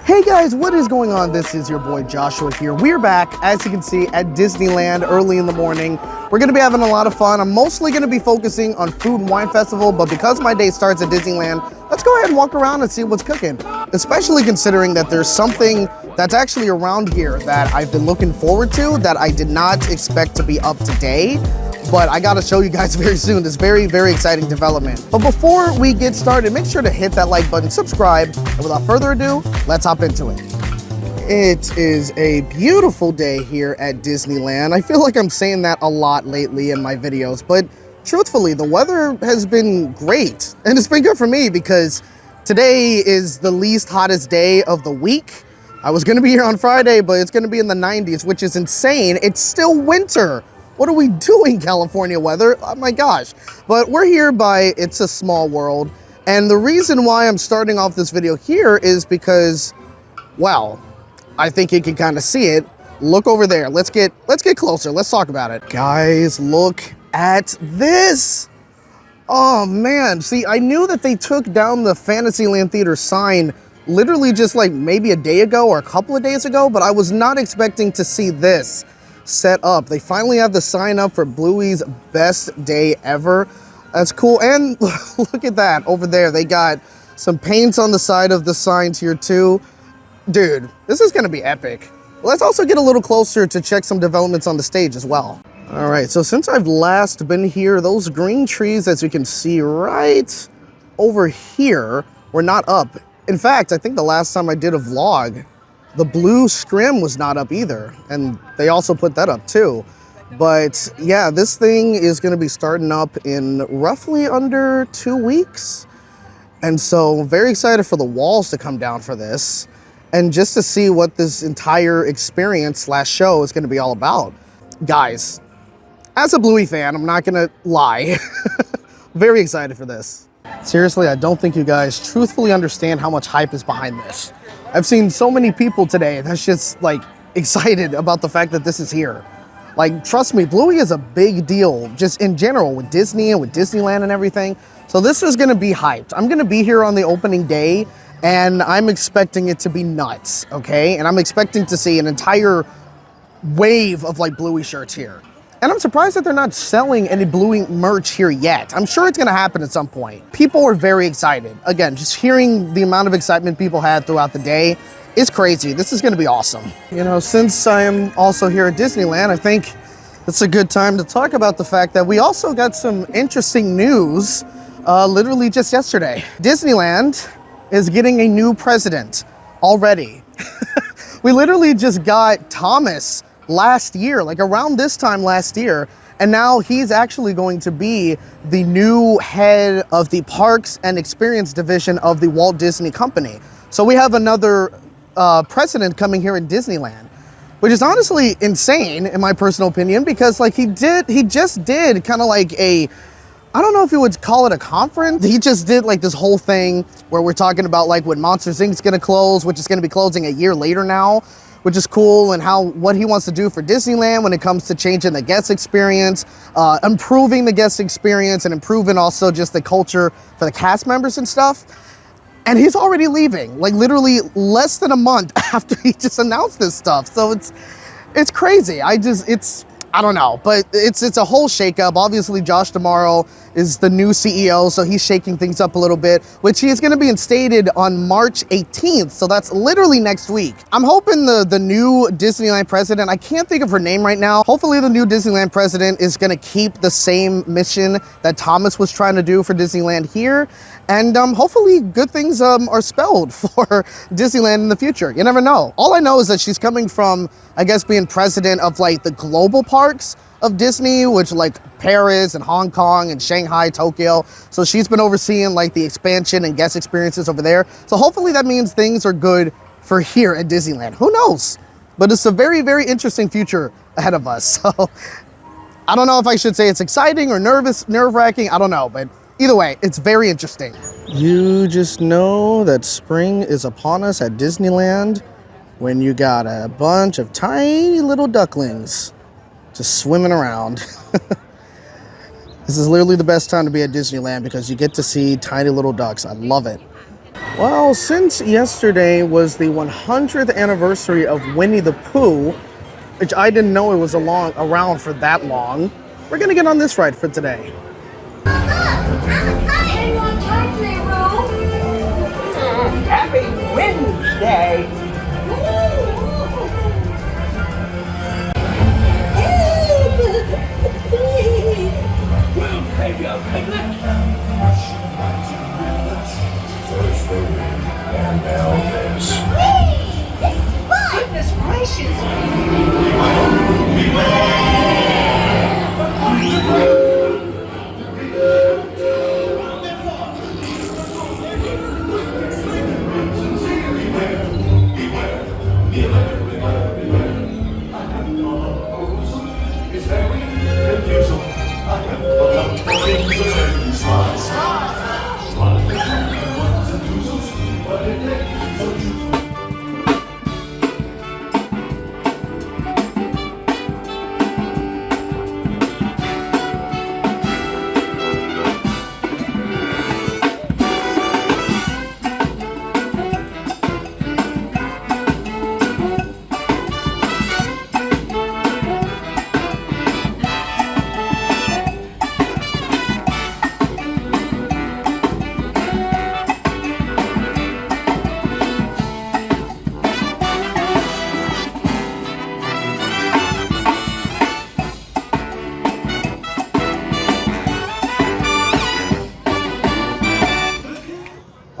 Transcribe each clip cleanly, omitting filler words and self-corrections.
Hey guys, what is going on? This is your boy Joshua here. We're back, as you can see, at Disneyland early in the morning. We're gonna be having a lot of fun. I'm mostly gonna be focusing on Food and Wine Festival, but because my day starts at Disneyland, let's go ahead and walk around and see what's cooking. Especially considering that there's something that's actually around here that I've been looking forward to that I did not expect to be up today. But I gotta show you guys very soon this very, very exciting development. But before we get started, make sure to hit that like button, subscribe, and without further ado, let's hop into it. It is a beautiful day here at Disneyland. I feel like I'm saying that a lot lately in my videos, but truthfully, the weather has been great. And it's been good for me because today is the least hottest day of the week. I was gonna be here on Friday, but it's gonna be in the 90s, which is insane. It's still winter. What are we doing, California weather? Oh my gosh. But we're here by It's a Small World. And the reason why I'm starting off this video here is because, well, I think you can kind of see it. Look over there. Let's get closer. Let's talk about it. Guys, look at this. Oh man. See, I knew that they took down the Fantasyland Theater sign literally just like maybe a day ago or a couple of days ago, but I was not expecting to see this set up. They finally have the sign up for Bluey's Best Day Ever. That's cool. And look at that over there. They got some paints on the side of the signs here too. Dude, this is gonna be epic. Let's also get a little closer to check some developments on the stage as well. All right, so since I've last been here, those green trees, as you can see right over here, were not up. In fact, I think the last time I did a vlog, the blue scrim was not up either, and they also put that up too. But yeah, this thing is gonna be starting up in roughly under 2 weeks. And so very excited for the walls to come down for this and just to see what this entire experience / show is gonna be all about. Guys, as a Bluey fan, I'm not gonna lie, very excited for this. Seriously, I don't think you guys truthfully understand how much hype is behind this. I've seen so many people today that's just like excited about the fact that this is here. Like, trust me, Bluey is a big deal just in general with Disney and with Disneyland and everything. So this is gonna be hyped. I'm gonna be here on the opening day and I'm expecting it to be nuts, okay? And I'm expecting to see an entire wave of like Bluey shirts here. And I'm surprised that they're not selling any Bluey merch here yet. I'm sure it's gonna happen at some point. People are very excited. Again, just hearing the amount of excitement people had throughout the day is crazy. This is gonna be awesome. You know, since I am also here at Disneyland, I think it's a good time to talk about the fact that we also got some interesting news literally just yesterday. Disneyland is getting a new president already. We literally just got Thomas last year, like around this time last year, and now he's actually going to be the new head of the Parks and Experience division of the Walt Disney Company. So we have another president coming here in Disneyland, which is honestly insane in my personal opinion, because like he just did kind of like I don't know if you would call it a conference. He just did like this whole thing where we're talking about like when Monsters Inc. is gonna close, which is gonna be closing a year later now, which is cool, and what he wants to do for Disneyland when it comes to changing the guest experience, improving the guest experience, and improving also just the culture for the cast members and stuff. And he's already leaving, like literally less than a month after he just announced this stuff. So it's crazy. I don't know, but it's a whole shakeup. Obviously, Josh tomorrow is the new CEO, so he's shaking things up a little bit, which he is going to be instated on March 18th. So that's literally next week. I'm hoping the new Disneyland president, I can't think of her name right now. Hopefully the new Disneyland president is going to keep the same mission that Thomas was trying to do for Disneyland here. And hopefully good things are spelled for Disneyland in the future. You never know. All I know is that she's coming from, I guess, being president of like the global parks of Disney, which like Paris and Hong Kong and Shanghai, Tokyo. So she's been overseeing like the expansion and guest experiences over there. So hopefully that means things are good for here at Disneyland. Who knows? But it's a very, very interesting future ahead of us. So I don't know if I should say it's exciting or nerve-wracking. I don't know, but either way, it's very interesting. You just know that spring is upon us at Disneyland when you got a bunch of tiny little ducklings just swimming around. This is literally the best time to be at Disneyland because you get to see tiny little ducks. I love it. Well, since yesterday was the 100th anniversary of Winnie the Pooh, which I didn't know it was around for that long, we're gonna get on this ride for today. Happy Wednesday. First the wind, and now this. Goodness gracious.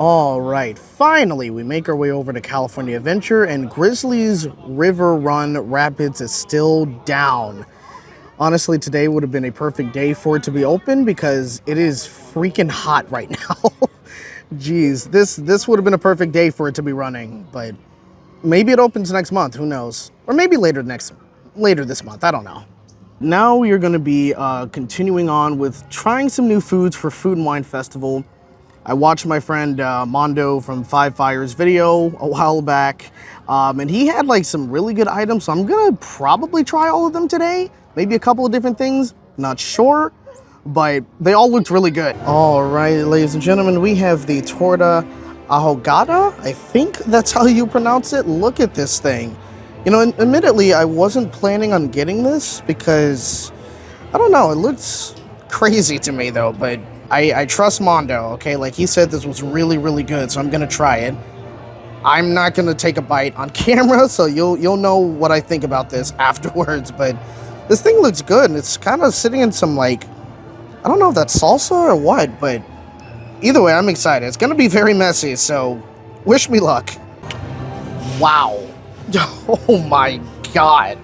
All right, finally, we make our way over to California Adventure, and Grizzly's River Run Rapids is still down. Honestly, today would have been a perfect day for it to be open because it is freaking hot right now. Jeez, this would have been a perfect day for it to be running, but maybe it opens next month, who knows? Or maybe later this month, I don't know. Now we are going to be continuing on with trying some new foods for Food and Wine Festival. I watched my friend Mondo from Five Fires video a while back, and he had like some really good items, so I'm gonna probably try all of them today. Maybe a couple of different things, not sure, but they all looked really good. All right, ladies and gentlemen, we have the torta ahogada. I think that's how you pronounce it. Look at this thing. You know, admittedly, I wasn't planning on getting this because, I don't know, it looks crazy to me though, but I trust Mondo, okay? Like he said this was really, really good, so I'm gonna try it. I'm not gonna take a bite on camera, so you'll know what I think about this afterwards, but this thing looks good, and it's kind of sitting in some, like, I don't know if that's salsa or what, but either way, I'm excited. It's gonna be very messy, so wish me luck. Wow. Oh my God.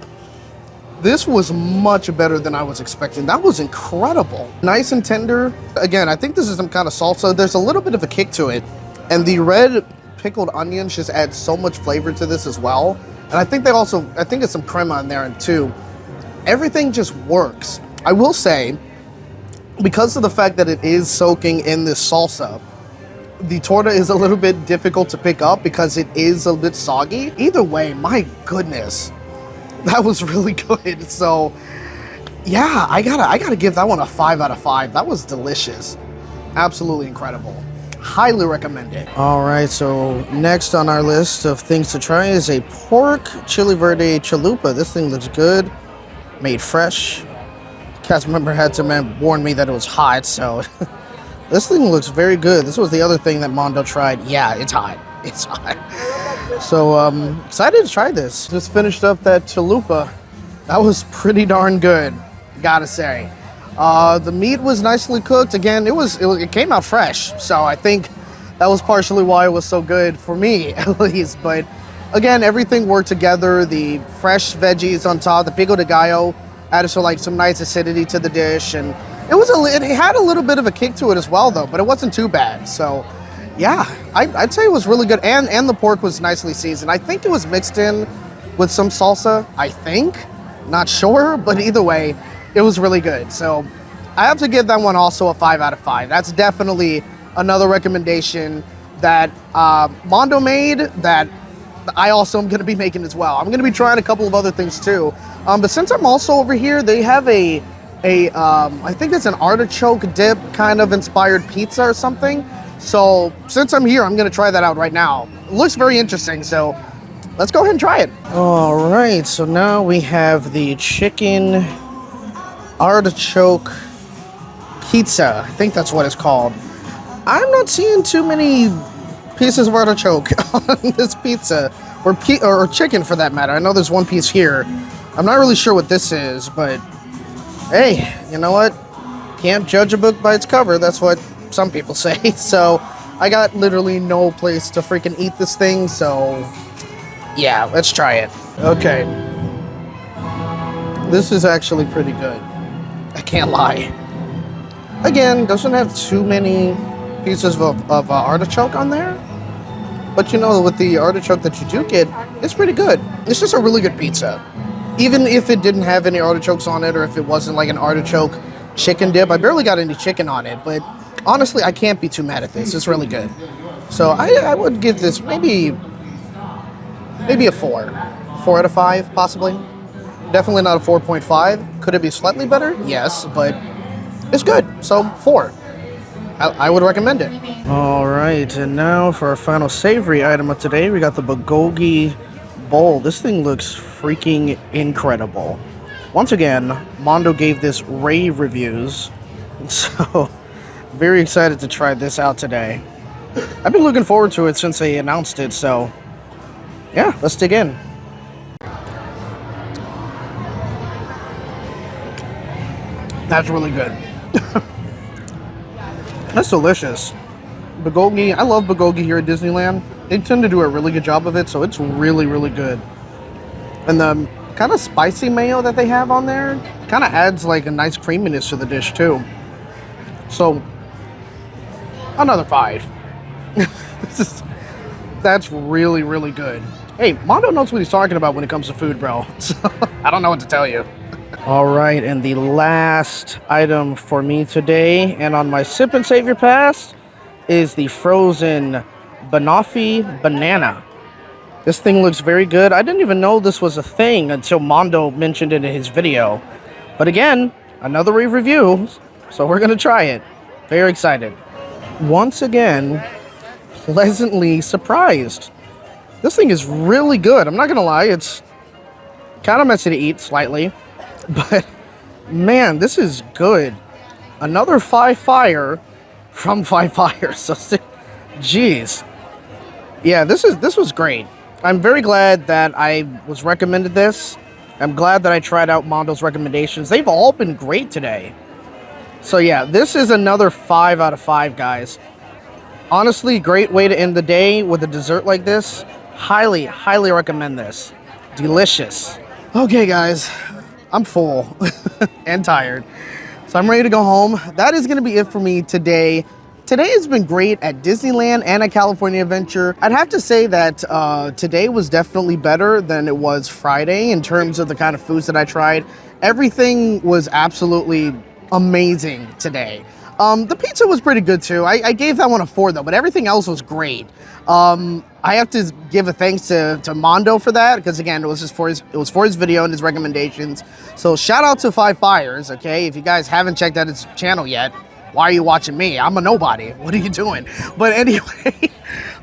This was much better than I was expecting. That was incredible. Nice and tender. Again, I think this is some kind of salsa. There's a little bit of a kick to it. And the red pickled onions just add so much flavor to this as well. And I think it's some crema in there too. Everything just works. I will say, because of the fact that it is soaking in this salsa, the torta is a little bit difficult to pick up because it is a bit soggy. Either way, my goodness. That was really good. So yeah, I gotta give that one a 5 out of 5. That was delicious. Absolutely incredible. Highly recommend it. All right, so next on our list of things to try is a pork chili verde chalupa. This thing looks good, made fresh. Cast member had to warn me that it was hot, so this thing looks very good. This was the other thing that Mondo tried. Yeah, it's hot. It's hot. So excited to try this. Just finished up that chalupa. That was pretty darn good, gotta say. The meat was nicely cooked. Again, it came out fresh, so I think that was partially why it was so good for me, at least. But again, everything worked together. The fresh veggies on top, the pico de gallo, added some nice acidity to the dish, and it had a little bit of a kick to it as well, though. But it wasn't too bad. So yeah, I'd say it was really good, and the pork was nicely seasoned. I think it was mixed in with some salsa. I think, not sure, but either way, it was really good. So I have to give that one also a 5 out of 5. That's definitely another recommendation that Mondo made that I also am going to be making as well. I'm going to be trying a couple of other things too. But since I'm also over here, they have I think it's an artichoke dip kind of inspired pizza or something. So since I'm here, I'm gonna try that out right now. It looks very interesting, so let's go ahead and try it. All right, so now we have the chicken artichoke pizza. I think that's what it's called. I'm not seeing too many pieces of artichoke on this pizza, or chicken for that matter. I know there's one piece here. I'm not really sure what this is, but hey, you know what? Can't judge a book by its cover. That's what some people say. So I got literally no place to freaking eat this thing, so yeah, let's try it. Okay. This is actually pretty good. I can't lie. Again, doesn't have too many pieces of artichoke on there. But you know, with the artichoke that you do get, it's pretty good. It's just a really good pizza. Even if it didn't have any artichokes on it, or if it wasn't like an artichoke chicken dip. I barely got any chicken on it, but honestly, I can't be too mad at this. It's really good. So I would give this maybe a 4. 4 out of 5, possibly. Definitely not a 4.5. Could it be slightly better? Yes, but it's good. So 4. I would recommend it. All right, and now for our final savory item of today, we got the bulgogi bowl. This thing looks freaking incredible. Once again, Mondo gave this rave reviews, so very excited to try this out today. I've been looking forward to it since they announced it, so yeah, let's dig in. That's really good. That's delicious. Bulgogi, I love bulgogi here at Disneyland. They tend to do a really good job of it, so it's really, really good. And the kind of spicy mayo that they have on there kind of adds like a nice creaminess to the dish too. So, another 5. That's really, really good. Hey, Mondo knows what he's talking about when it comes to food, bro. So, I don't know what to tell you. All right, and the last item for me today, and on my Sip and Save Your Pass, is the frozen banoffee banana. This thing looks very good. I didn't even know this was a thing until Mondo mentioned it in his video. But again, another rave review, so we're gonna try it. Very excited. Once again, pleasantly surprised. This thing is really good. I'm not gonna lie, it's kind of messy to eat slightly. But man, this is good. Another 5 fire from 5 fires. So, jeez. Yeah, this was great. I'm very glad that I was recommended this. I'm glad that I tried out Mondo's recommendations. They've all been great today. So yeah, this is another 5 out of 5, guys. Honestly, great way to end the day with a dessert like this. Highly, highly recommend this. Delicious. Okay, guys. I'm full and tired, so I'm ready to go home. That is going to be it for me today. Today has been great at Disneyland and at California Adventure. I'd have to say that today was definitely better than it was Friday in terms of the kind of foods that I tried. Everything was absolutely amazing today. The pizza was pretty good too. I gave that one a 4 though, but everything else was great. I have to give a thanks to Mondo for that, because again, it was for his video and his recommendations. So shout out to 5 Fires, okay? If you guys haven't checked out his channel yet, why are you watching me? I'm a nobody. What are you doing? But anyway,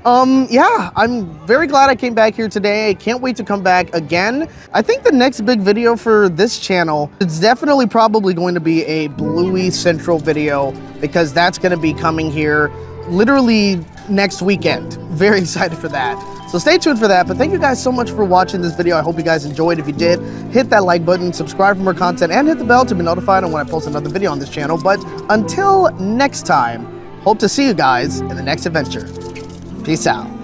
yeah, I'm very glad I came back here today. I can't wait to come back again. I think the next big video for this channel is definitely probably going to be a Bluey Central video, because that's going to be coming here literally next weekend. Very excited for that. So stay tuned for that. But thank you guys so much for watching this video. I hope you guys enjoyed. If you did, hit that like button, subscribe for more content, and hit the bell to be notified on when I post another video on this channel. But until next time, hope to see you guys in the next adventure. Peace out.